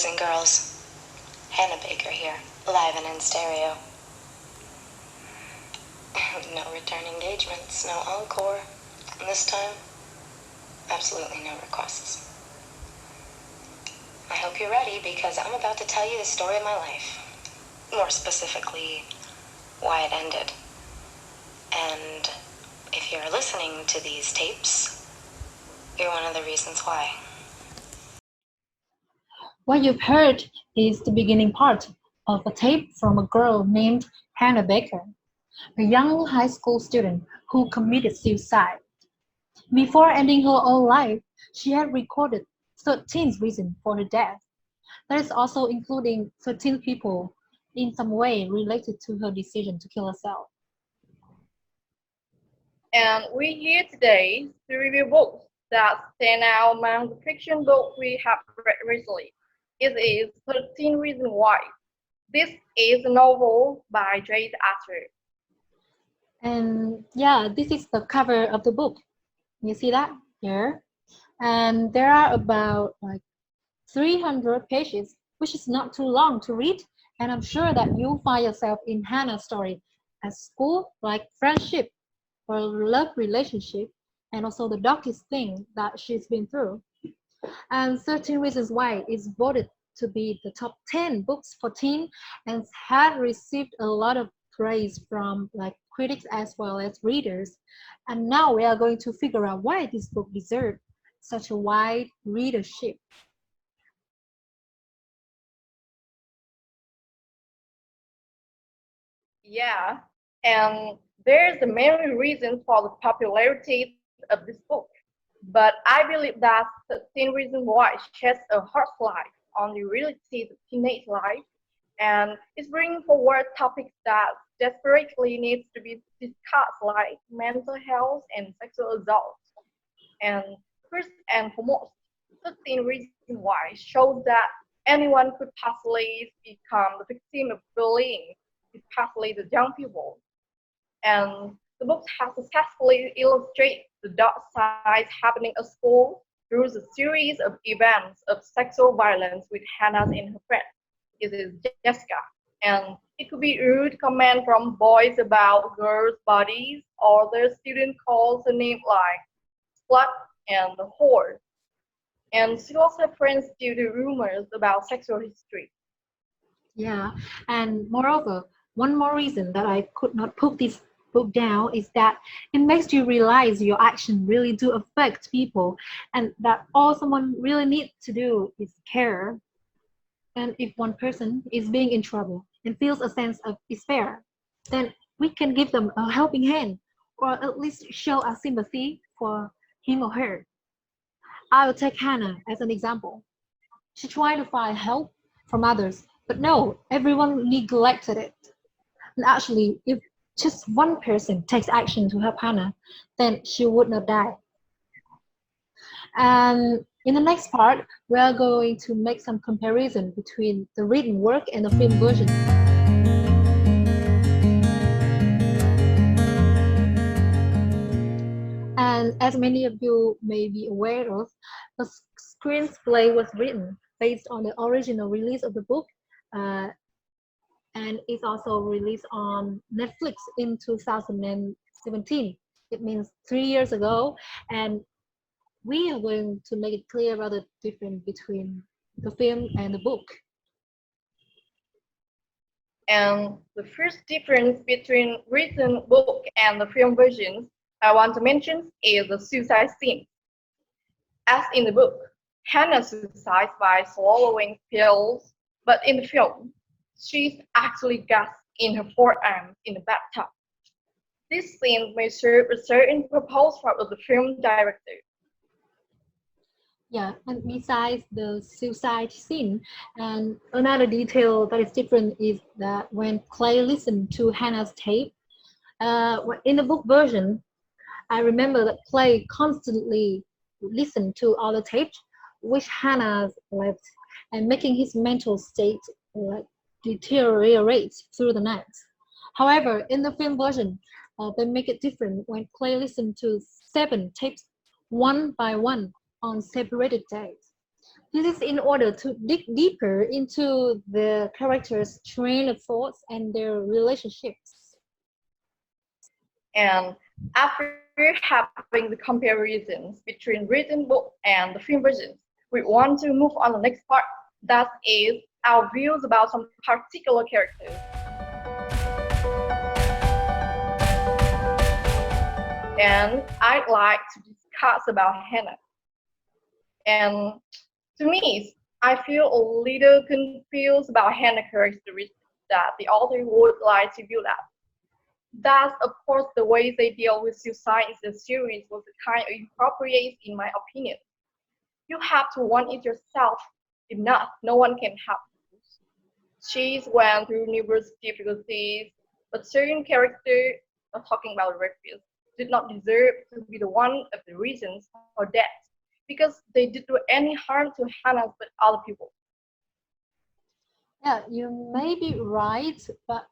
boys and girls. Hannah Baker here, live and in stereo. No return engagements, no encore. And this time, absolutely no requests. I hope you're ready because I'm about to tell you the story of my life. More specifically, why it ended. And if you're listening to these tapes, you're one of the reasons why. What you've heard is the beginning part of a tape from a girl named Hannah Baker, a young high school student who committed suicide. Before ending her own life, she had recorded 13 reasons for her death. That is also including 13 people in some way related to her decision to kill herself. And we're here today to review books that stand out among the fiction books we have read recently. It is 13 Reasons Why. This is a novel by J. Arthur. And yeah, this is the cover of the book. You see that here? And there are about 300 pages, which is not too long to read. And I'm sure that you'll find yourself in Hannah's story at school, like friendship or love relationship, and also the darkest thing that she's been through. And 13 Reasons Why is voted to be the top 10 books for teen and had received a lot of praise from critics as well as readers. And now we are going to figure out why this book deserved such a wide readership. Yeah, and there's the many reasons for the popularity of this book. But I believe that 13 Reasons Why sheds a hard light on the realities of teenage life and is bringing forward topics that desperately needs to be discussed like mental health and sexual assault. And first and foremost, 13 Reasons Why shows that anyone could possibly become the victim of bullying, especially the young people. And the book has successfully illustrated the dark sides happening at school through the series of events of sexual violence with Hannah and her friend. It is Jessica. And it could be rude comment from boys about girls' bodies, or the student calls a name like slut and whore. And she lost her friends due to rumors about sexual history. Yeah, and moreover, one more reason that I could not put this book down is that it makes you realize your actions really do affect people and that all someone really needs to do is care. And if one person is being in trouble and feels a sense of despair, then we can give them a helping hand or at least show our sympathy for him or her. I will take Hannah as an example. She tried to find help from others, but no, everyone neglected it. And actually, if just one person takes action to help Hannah, then she would not die. And in the next part, we are going to make some comparison between the written work and the film version. And as many of you may be aware of, the screenplay was written based on the original release of the book, and it's also released on Netflix in 2017. It means 3 years ago, and we are going to make it clear about the difference between the film and the book. And the first difference between written book and the film versions I want to mention is the suicide scene. As in the book, Hannah suicides by swallowing pills, but in the film, she's actually gasped in her forearm in the bathtub. This scene may serve a certain purpose for the film director. Yeah, and besides the suicide scene, and another detail that is different is that when Clay listened to Hannah's tape, in the book version, I remember that Clay constantly listened to all the tapes which Hannah left, and making his mental state deteriorate through the night. However, in the film version, they make it different when Clay listened to 7 tapes one by one on separated days. This is in order to dig deeper into the characters' train of thoughts and their relationships. And after having the comparisons between written book and the film versions, we want to move on to the next part. That is our views about some particular characters. And I'd like to discuss about Hannah. And to me, I feel a little confused about Hannah's characteristics that the author would like to build up. Thus, of course, the way they deal with suicide in the series was kind of inappropriate in my opinion. You have to want it yourself. If not, no one can help you. She's went through numerous difficulties, but certain characters, not talking about the refugees, did not deserve to be the one of the reasons for death, because they did do any harm to Hannah but other people. Yeah, you may be right, but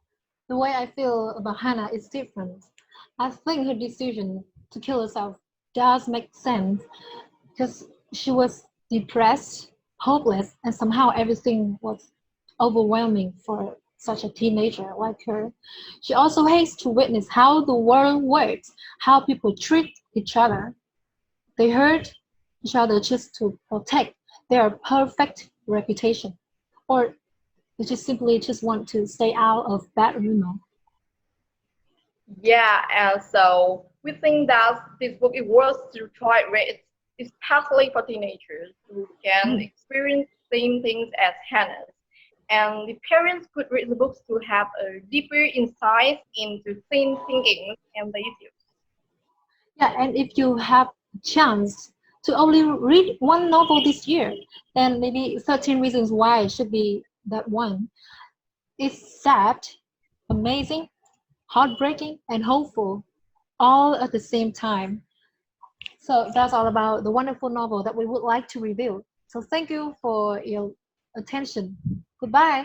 the way I feel about Hannah is different. I think her decision to kill herself does make sense because she was depressed, hopeless, and somehow everything was overwhelming for such a teenager like her. She also hates to witness how the world works, how people treat each other. They hurt each other just to protect their perfect reputation, or they just simply just want to stay out of bad rumor. Yeah, and so we think that this book is worth to try read, especially for teenagers who can Mm. experience same things as Hannah's. And the parents could read the books to have a deeper insight into teen thinking and the issues. Yeah, and if you have a chance to only read one novel this year, then maybe 13 Reasons Why should be that one. It's sad, amazing, heartbreaking, and hopeful all at the same time. So that's all about the wonderful novel that we would like to review. So thank you for your attention. Goodbye.